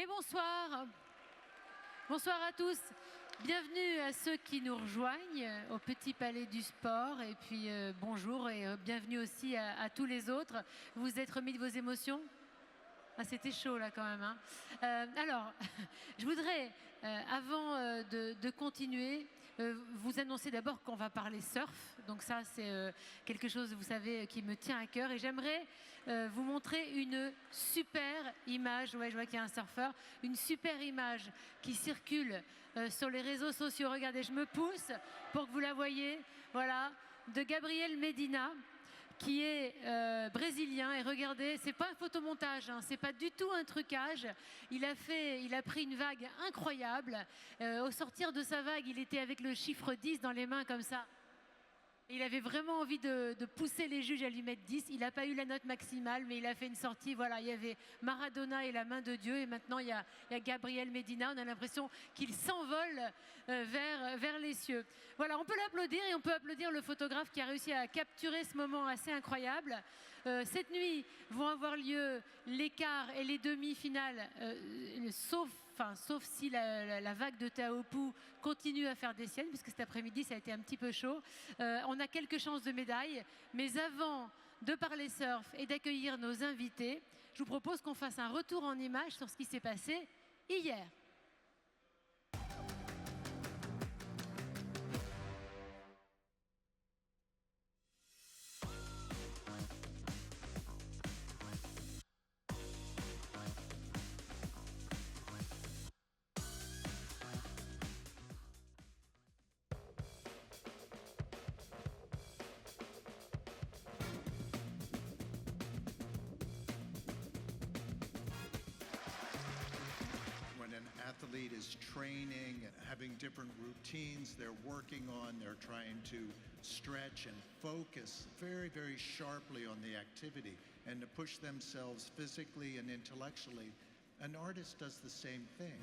Et bonsoir. Bonsoir à tous. Bienvenue à ceux qui nous rejoignent au Petit Palais du Sport. Et puis bonjour et bienvenue aussi à tous les autres. Vous vous êtes remis de vos émotions ? Ah, c'était chaud là quand même. Hein. Alors, je voudrais, avant de continuer, vous annoncer d'abord qu'on va parler surf. Donc ça, c'est quelque chose, vous savez, qui me tient à cœur. Et j'aimerais vous montrer une super image. Ouais, je vois qu'il y a un surfeur. Une super image qui circule sur les réseaux sociaux. Regardez, je me pousse pour que vous la voyez. Voilà, de Gabriel Medina, qui est brésilien. Et regardez, c'est pas un photomontage, hein, c'est pas du tout un trucage. Il a pris une vague incroyable. Au sortir de sa vague, il était avec le chiffre 10 dans les mains comme ça. Il avait vraiment envie de pousser les juges à lui mettre 10. Il n'a pas eu la note maximale, mais il a fait une sortie. Voilà, il y avait Maradona et la main de Dieu. Et maintenant, il y a Gabriel Medina. On a l'impression qu'il s'envole vers les cieux. Voilà, on peut l'applaudir et on peut applaudir le photographe qui a réussi à capturer ce moment assez incroyable. Cette nuit vont avoir lieu les quarts et les demi-finales, sauf si la vague de Teahupoo continue à faire des siennes, puisque cet après-midi, ça a été un petit peu chaud. On a quelques chances de médailles, mais avant de parler surf et d'accueillir nos invités, je vous propose qu'on fasse un retour en images sur ce qui s'est passé hier. When an athlete is training, having different routines they're working on, they're trying to stretch and focus very, very sharply on the activity and to push themselves physically and intellectually. An artist does the same thing.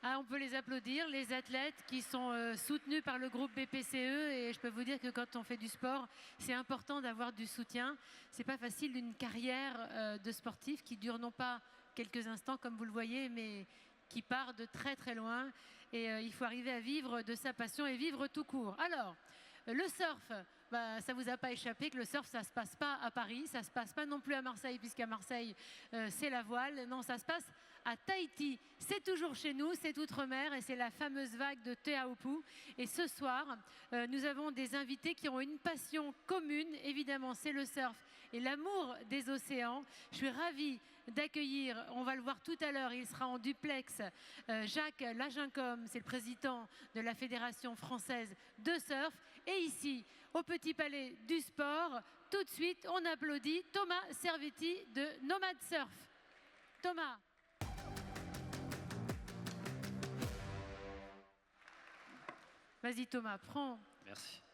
Ah, on peut les applaudir, les athlètes qui sont soutenus par le groupe BPCE, et je peux vous dire que quand on fait du sport, c'est important d'avoir du soutien. C'est pas facile d'une carrière de sportif qui dure non pas quelques instants comme vous le voyez, mais qui part de très très loin, et il faut arriver à vivre de sa passion et vivre tout court. Alors, le surf, ça vous a pas échappé que le surf, ça se passe pas à Paris, ça se passe pas non plus à Marseille, puisqu'à Marseille, c'est la voile. Non, ça se passe à Tahiti. C'est toujours chez nous, c'est outre-mer, et c'est la fameuse vague de Teahupoo. Et ce soir, nous avons des invités qui ont une passion commune, évidemment, c'est le surf et l'amour des océans. Je suis ravie d'accueillir, on va le voir tout à l'heure, il sera en duplex, Jacques Lagincom, c'est le président de la Fédération française de surf. Et ici, au Petit Palais du Sport, tout de suite, on applaudit Thomas Servetti de Nomad Surf. Thomas. Vas-y Thomas, prends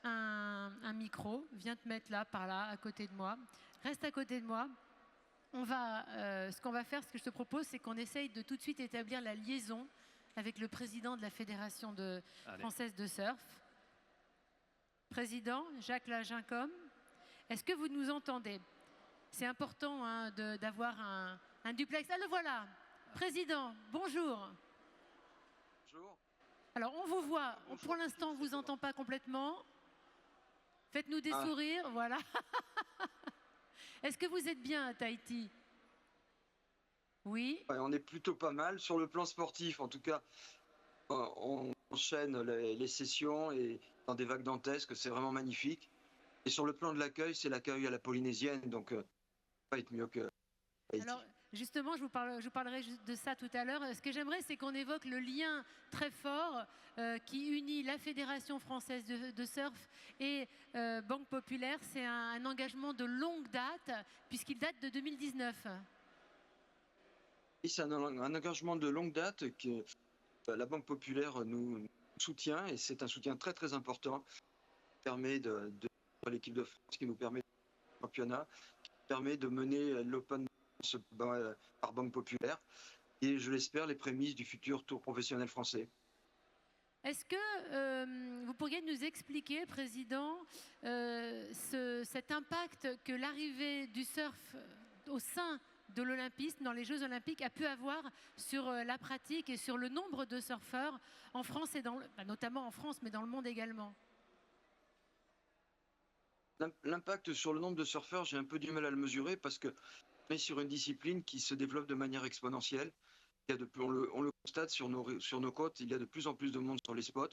un micro, viens te mettre là, par là, à côté de moi. Reste à côté de moi. Ce qu'on va faire, ce que je te propose, c'est qu'on essaye de tout de suite établir la liaison avec le président de la Fédération française de surf. Président Jacques Lagincom, est-ce que vous nous entendez? C'est important hein, d'avoir un duplex. Ah, le voilà. Président, bonjour. Bonjour. Alors, on vous voit. Bonjour. Pour l'instant, on ne vous entend pas complètement. Faites-nous des sourires, voilà. Est-ce que vous êtes bien à Tahiti? Oui. Ouais, on est plutôt pas mal. Sur le plan sportif, en tout cas, on enchaîne les sessions et dans des vagues dantesques, c'est vraiment magnifique. Et sur le plan de l'accueil, c'est l'accueil à la polynésienne, donc pas être mieux que Tahiti. Alors, justement, je vous parlerai de ça tout à l'heure. Ce que j'aimerais, c'est qu'on évoque le lien très fort qui unit la Fédération française de surf et Banque Populaire. C'est un engagement de longue date, puisqu'il date de 2019. Et c'est un engagement de longue date que la Banque Populaire nous soutient, et c'est un soutien très très important qui permet de l'équipe de France, qui nous permet le championnat, qui permet de mener l'Open par Banque Populaire, et je l'espère les prémices du futur tour professionnel français. Est-ce que vous pourriez nous expliquer, Président, cet impact que l'arrivée du surf au sein de l'olympisme, dans les Jeux olympiques, a pu avoir sur la pratique et sur le nombre de surfeurs en France, et notamment en France, mais dans le monde également? L'impact sur le nombre de surfeurs, j'ai un peu du mal à le mesurer parce qu'on est sur une discipline qui se développe de manière exponentielle. On le constate sur nos côtes, il y a de plus en plus de monde sur les spots.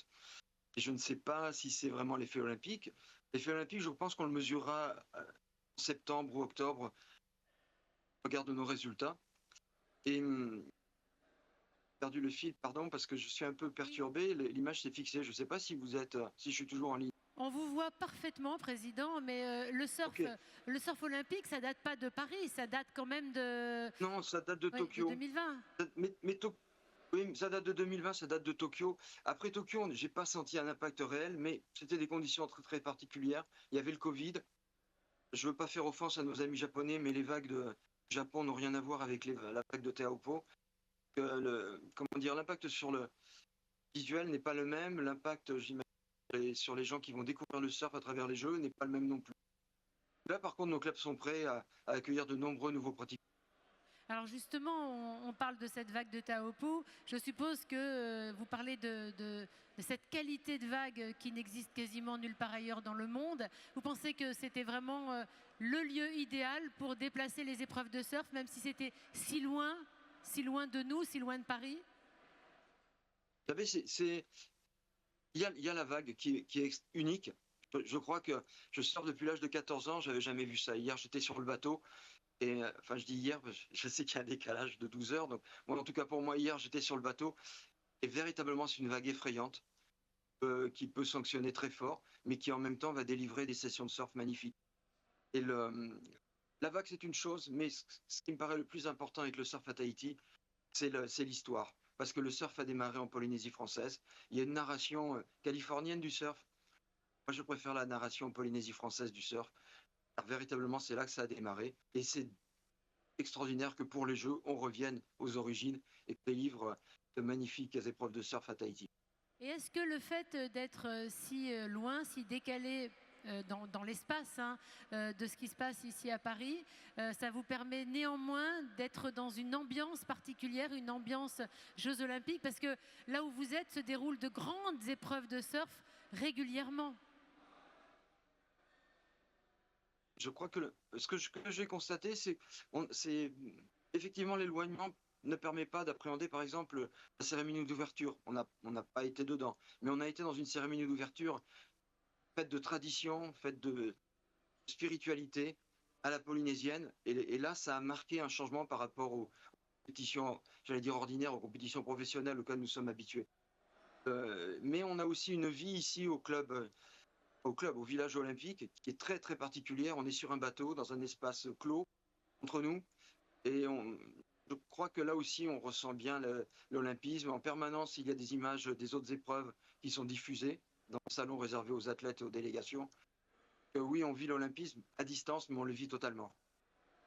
Et je ne sais pas si c'est vraiment l'effet olympique. L'effet olympique, je pense qu'on le mesurera en septembre ou octobre. Regarde nos résultats. Et j'ai perdu le fil, pardon, parce que je suis un peu perturbé. L'image s'est fixée. Je ne sais pas si si je suis toujours en ligne. On vous voit parfaitement, Président, mais le surf olympique, ça date pas de Paris, ça date quand même de... Non, ça date de Tokyo. De 2020. Oui, ça date de 2020, ça date de Tokyo. Après Tokyo, j'ai pas senti un impact réel, mais c'était des conditions très très particulières. Il y avait le Covid. Je veux pas faire offense à nos amis japonais, mais les vagues de Japon n'ont rien à voir avec la vague de Teahupo'o. L'impact sur le visuel n'est pas le même. L'impact, j'imagine, sur les gens qui vont découvrir le surf à travers les Jeux n'est pas le même non plus. Là, par contre, nos clubs sont prêts à accueillir de nombreux nouveaux pratiquants. Alors justement, on parle de cette vague de Teahupo'o. Je suppose que vous parlez de cette qualité de vague qui n'existe quasiment nulle part ailleurs dans le monde. Vous pensez que c'était vraiment le lieu idéal pour déplacer les épreuves de surf, même si c'était si loin de nous, si loin de Paris? Vous savez, il y a la vague qui est unique. Je crois que je surfe depuis l'âge de 14 ans, j'avais jamais vu ça. Hier, j'étais sur le bateau. Et enfin, je dis hier, je sais qu'il y a un décalage de 12 heures. Donc, moi, en tout cas, pour moi, hier, j'étais sur le bateau. Et véritablement, c'est une vague effrayante qui peut sanctionner très fort, mais qui en même temps va délivrer des sessions de surf magnifiques. Et la vague, c'est une chose, mais ce qui me paraît le plus important avec le surf à Tahiti, c'est l'histoire. Parce que le surf a démarré en Polynésie française. Il y a une narration californienne du surf. Moi, je préfère la narration en Polynésie française du surf. Alors, véritablement, c'est là que ça a démarré. Et c'est extraordinaire que pour les Jeux, on revienne aux origines et délivre de magnifiques épreuves de surf à Tahiti. Et est-ce que le fait d'être si loin, si décalé dans l'espace de ce qui se passe ici à Paris, ça vous permet néanmoins d'être dans une ambiance particulière, une ambiance Jeux Olympiques, parce que là où vous êtes se déroulent de grandes épreuves de surf régulièrement? Je crois que ce que j'ai constaté, c'est effectivement l'éloignement ne permet pas d'appréhender, par exemple, la cérémonie d'ouverture. On n'a pas été dedans, mais on a été dans une cérémonie d'ouverture faite de tradition, faite de spiritualité à la polynésienne. Et là, ça a marqué un changement par rapport aux compétitions, j'allais dire ordinaires, aux compétitions professionnelles auxquelles nous sommes habitués. Mais on a aussi une vie ici au village olympique, qui est très très particulière. On est sur un bateau, dans un espace clos, entre nous. Et je crois que là aussi, on ressent bien l'olympisme. En permanence, il y a des images des autres épreuves qui sont diffusées dans le salon réservé aux athlètes et aux délégations. Oui, on vit l'olympisme à distance, mais on le vit totalement.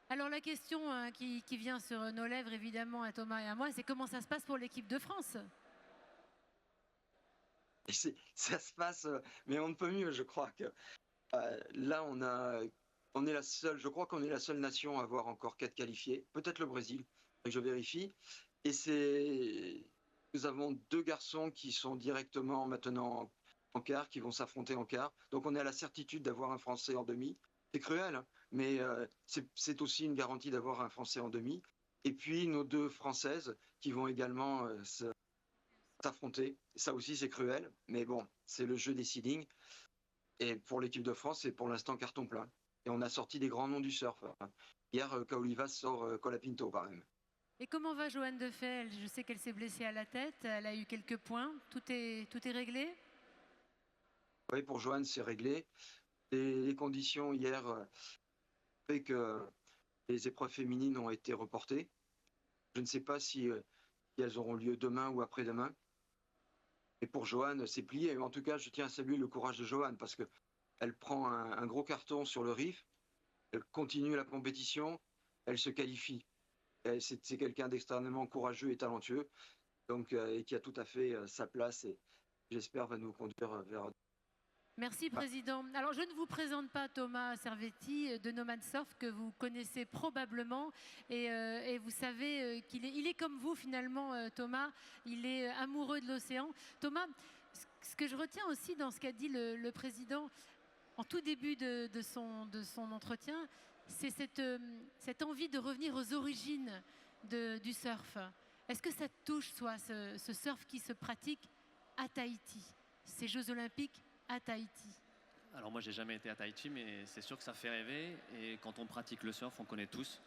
Alors la question qui vient sur nos lèvres, évidemment, à Thomas et à moi, c'est comment ça se passe pour l'équipe de France? Et ça se passe, mais on ne peut mieux, je crois que là, on est la seule, je crois qu'on est la seule nation à avoir encore 4 qualifiés, peut-être le Brésil, je vérifie. Et nous avons 2 garçons qui sont directement maintenant en quart, qui vont s'affronter en quart. Donc on est à la certitude d'avoir un Français en demi. C'est cruel, hein, mais c'est aussi une garantie d'avoir un Français en demi. Et puis nos 2 Françaises qui vont également s'affronter. Ça aussi, c'est cruel, mais bon, c'est le jeu des seedings. Et pour l'équipe de France, c'est pour l'instant carton plein. Et on a sorti des grands noms du surf. Hier, Kaoliva sort Colapinto, par exemple. Et comment va Johanne Defay? Je sais qu'elle s'est blessée à la tête, elle a eu quelques points. Tout est réglé? Oui, pour Johan, c'est réglé. Les conditions hier fait que les épreuves féminines ont été reportées. Je ne sais pas si elles auront lieu demain ou après-demain. Et pour Johan, c'est plié. En tout cas, je tiens à saluer le courage de Johan parce qu'elle prend un gros carton sur le riff, elle continue la compétition, elle se qualifie. C'est quelqu'un d'extrêmement courageux et talentueux, donc, et qui a tout à fait sa place et j'espère va nous conduire vers... Merci, Président. Alors, je ne vous présente pas Thomas Servetti de Nomad Surf, que vous connaissez probablement. Et vous savez qu'il est comme vous, finalement, Thomas. Il est amoureux de l'océan. Thomas, ce que je retiens aussi dans ce qu'a dit le Président en tout début de son entretien, c'est cette envie de revenir aux origines du surf. Est-ce que ça te touche, toi, ce surf qui se pratique à Tahiti, ces Jeux Olympiques à Tahiti? Alors moi j'ai jamais été à Tahiti, mais c'est sûr que ça fait rêver. Et quand on pratique le surf, on connaît tous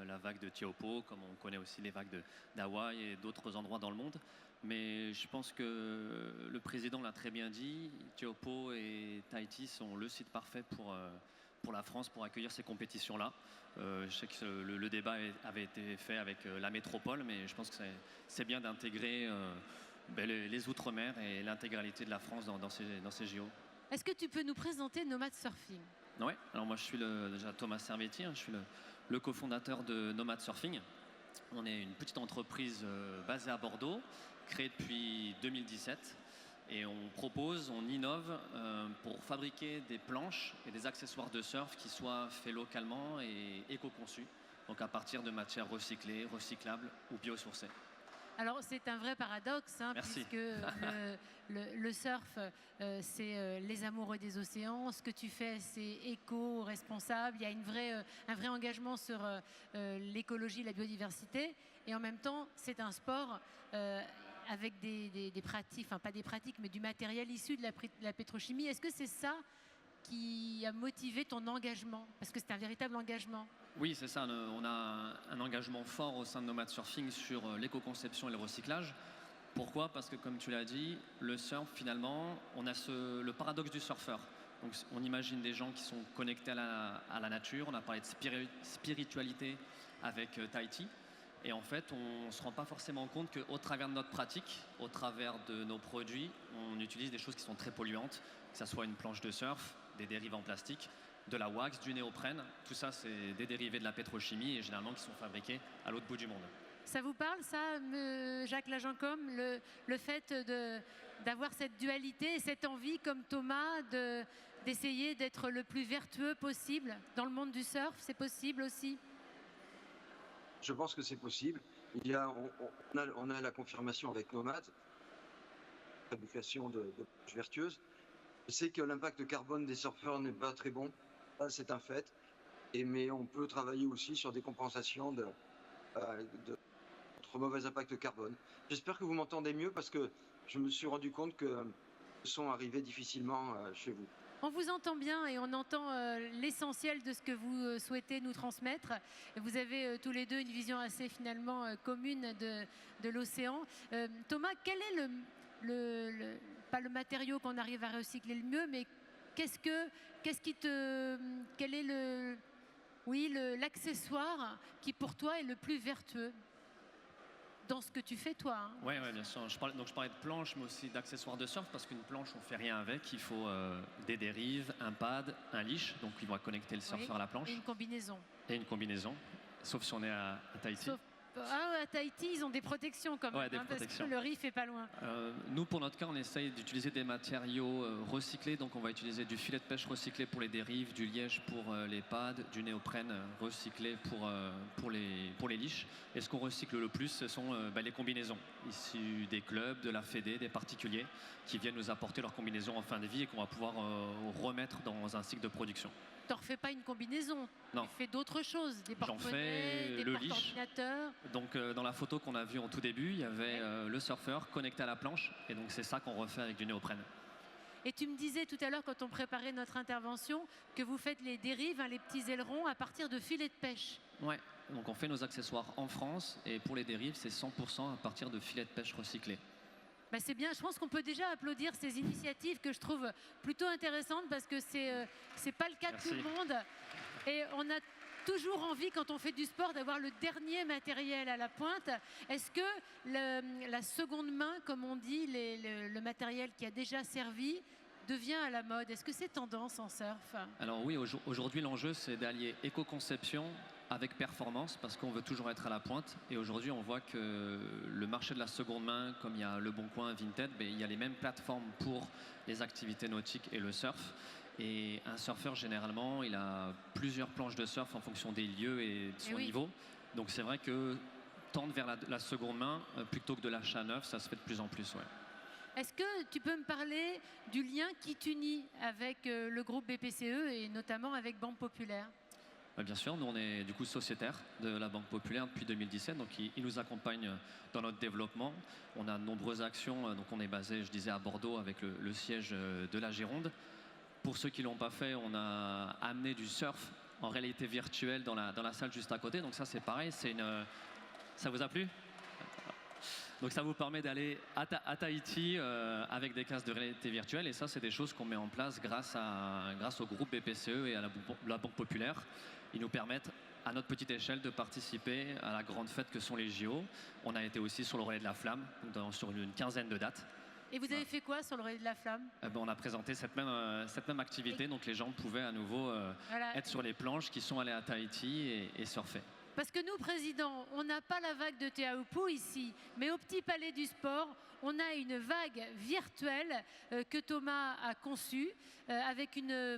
la vague de Tiopo, comme on connaît aussi les vagues d'Hawaï et d'autres endroits dans le monde. Mais je pense que le président l'a très bien dit, Tiopo et Tahiti sont le site parfait pour la France pour accueillir ces compétitions-là. Je sais que le débat avait été fait avec la métropole, mais je pense que c'est bien d'intégrer les Outre-mer et l'intégralité de la France dans ces JO. Est-ce que tu peux nous présenter Nomad Surfing? Oui, alors moi je suis déjà Thomas Servetti, je suis le cofondateur de Nomad Surfing. On est une petite entreprise basée à Bordeaux, créée depuis 2017. Et on innove pour fabriquer des planches et des accessoires de surf qui soient faits localement et éco-conçus. Donc à partir de matières recyclées, recyclables ou biosourcées. Alors c'est un vrai paradoxe, puisque le surf, c'est les amoureux des océans. Ce que tu fais, c'est éco-responsable. Il y a un vrai engagement sur l'écologie, la biodiversité. Et en même temps, c'est un sport avec des pratiques, enfin pas des pratiques, mais du matériel issu de la pétrochimie. Est-ce que c'est ça qui a motivé ton engagement? Parce que c'est un véritable engagement. Oui, c'est ça. On a un engagement fort au sein de Nomad Surfing sur l'éco-conception et le recyclage. Pourquoi? Parce que, comme tu l'as dit, le surf, finalement, on a le paradoxe du surfeur. Donc, on imagine des gens qui sont connectés à la nature. On a parlé de spiritualité avec Tahiti. Et en fait, on ne se rend pas forcément compte qu'au travers de notre pratique, au travers de nos produits, on utilise des choses qui sont très polluantes, que ce soit une planche de surf, des dérivés en plastique, de la wax, du néoprène. Tout ça, c'est des dérivés de la pétrochimie et généralement qui sont fabriqués à l'autre bout du monde. Ça vous parle, ça, Jacques Lagencom, le fait d'avoir cette dualité et cette envie, comme Thomas, d'essayer d'être le plus vertueux possible dans le monde du surf? C'est possible aussi? Je pense que c'est possible. On a la confirmation avec Nomad, fabrication de planches vertueuses. Je sais que l'impact carbone des surfeurs n'est pas très bon, ça c'est un fait. Mais on peut travailler aussi sur des compensations de notre mauvais impact carbone. J'espère que vous m'entendez mieux parce que je me suis rendu compte que le son arrivait difficilement chez vous. On vous entend bien et on entend l'essentiel de ce que vous souhaitez nous transmettre. Vous avez tous les deux une vision assez finalement commune de l'océan. Thomas, quel est pas le matériau qu'on arrive à recycler le mieux, mais quel est l'accessoire qui pour toi est le plus vertueux dans ce que tu fais toi? Oui, bien sûr. Je parlais de planches, mais aussi d'accessoires de surf, parce qu'une planche, on ne fait rien avec. Il faut des dérives, un pad, un leash, donc ils vont connecter le surfeur à la planche. Et une combinaison. Sauf si on est à Tahiti. À Tahiti, ils ont des protections quand même, parce que le reef est pas loin. Nous, pour notre cas, on essaye d'utiliser des matériaux recyclés. Donc, on va utiliser du filet de pêche recyclé pour les dérives, du liège pour les pads, du néoprène recyclé pour les leashs. Et ce qu'on recycle le plus, ce sont les combinaisons issues des clubs, de la fédé, des particuliers qui viennent nous apporter leurs combinaisons en fin de vie et qu'on va pouvoir remettre dans un cycle de production. Tu n'en refais pas une combinaison, non. Tu fais d'autres choses, des porte-monnaies, des porte-ordinateurs. Donc dans la photo qu'on a vue en tout début, il y avait le surfeur connecté à la planche et donc c'est ça qu'on refait avec du néoprène. Et tu me disais tout à l'heure, quand on préparait notre intervention, que vous faites les dérives, hein, les petits ailerons, à partir de filets de pêche. Ouais, donc on fait nos accessoires en France et pour les dérives, c'est 100% à partir de filets de pêche recyclés. Bah, c'est bien, je pense qu'on peut déjà applaudir ces initiatives que je trouve plutôt intéressantes parce que c'est pas le cas de tout le monde. Et on a toujours envie, quand on fait du sport, d'avoir le dernier matériel à la pointe. Est-ce que la seconde main, comme on dit, le matériel qui a déjà servi, devient à la mode? Est-ce que c'est tendance en surf? Alors oui, aujourd'hui l'enjeu c'est d'allier éco-conception avec performance parce qu'on veut toujours être à la pointe et aujourd'hui on voit que le marché de la seconde main, comme il y a Le Bon Coin, Vinted, il y a les mêmes plateformes pour les activités nautiques et le surf. Et un surfeur généralement il a plusieurs planches de surf en fonction des lieux et de son niveau. Donc c'est vrai que tendre vers la seconde main plutôt que de l'achat neuf, ça se fait de plus en plus. Ouais. Est-ce que tu peux me parler du lien qui t'unit avec le groupe BPCE et notamment avec Banque Populaire? Bien sûr, nous on est du coup sociétaire de la Banque Populaire depuis 2017, donc il nous accompagne dans notre développement. On a de nombreuses actions, donc on est basé, je disais, à Bordeaux avec le siège de la Gironde. Pour ceux qui ne l'ont pas fait, on a amené du surf en réalité virtuelle dans la salle juste à côté, donc ça c'est pareil, ça vous a plu? Donc ça vous permet d'aller à Tahiti avec des casques de réalité virtuelle et ça c'est des choses qu'on met en place grâce au groupe BPCE et à la Banque Populaire. Ils nous permettent à notre petite échelle de participer à la grande fête que sont les JO. On a été aussi sur le relais de la flamme, sur une quinzaine de dates. Et vous avez fait quoi sur le relais de la flamme? On a présenté cette même activité, donc les gens pouvaient à nouveau être sur les planches qui sont allés à Tahiti et surfer. Parce que nous, Président, on n'a pas la vague de Te Aupu ici, mais au Petit Palais du Sport, on a une vague virtuelle que Thomas a conçue avec une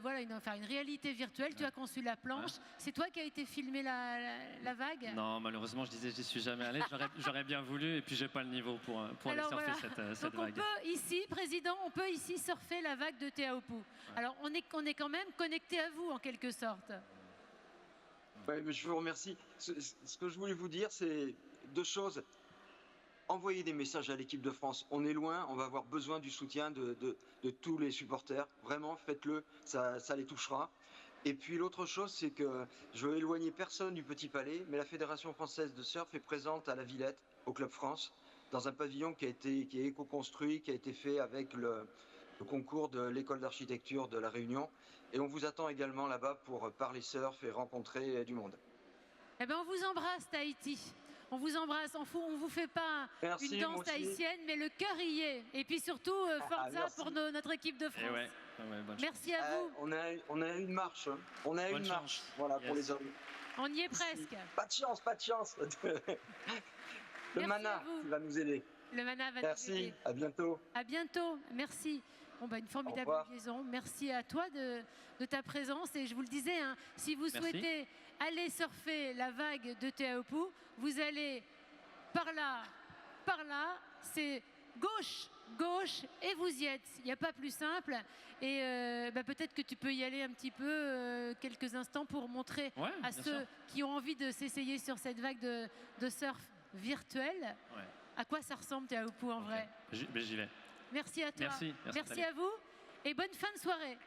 réalité virtuelle. Ouais. Tu as conçu la planche. Ouais. C'est toi qui as été filmé la vague? Non, malheureusement, je disais, j'y suis jamais allé. J'aurais bien voulu, et puis j'ai pas le niveau pour aller surfer cette Donc vague. On peut ici, Président, on peut ici surfer la vague de Te Aupu. Ouais. Alors, on est quand même connecté à vous, en quelque sorte. Ouais, mais je vous remercie. Ce que je voulais vous dire, c'est deux choses. Envoyez des messages à l'équipe de France. On est loin, on va avoir besoin du soutien de tous les supporters. Vraiment, faites-le, ça les touchera. Et puis l'autre chose, c'est que je veux éloigner personne du Petit Palais, mais la Fédération française de surf est présente à la Villette, au Club France, dans un pavillon qui est éco-construit, qui a été fait avec le concours de l'école d'architecture de La Réunion. Et on vous attend également là-bas pour parler surf et rencontrer du monde. Eh bien, on vous embrasse, Tahiti. On vous embrasse. On vous fait pas une danse tahitienne, mais le cœur y est. Et puis surtout, Forza pour notre équipe de France. Merci à vous. On a une marche. Hein. On a une marche. Voilà, pour les hommes. On y est presque. Pas de chance, pas de chance. Le mana qui va nous aider. Le mana va nous aider. Merci, à bientôt. À bientôt, merci. Bon, une formidable liaison. Merci à toi de ta présence. Et je vous le disais, hein, si vous souhaitez aller surfer la vague de Te Aupu, vous allez par là, c'est gauche, et vous y êtes. Il n'y a pas plus simple. Et peut-être que tu peux y aller un petit peu, quelques instants, pour montrer à ceux qui ont envie de s'essayer sur cette vague de surf virtuel à quoi ça ressemble Te Aupu en vrai. J'y vais. Merci à toi. Merci à vous et bonne fin de soirée.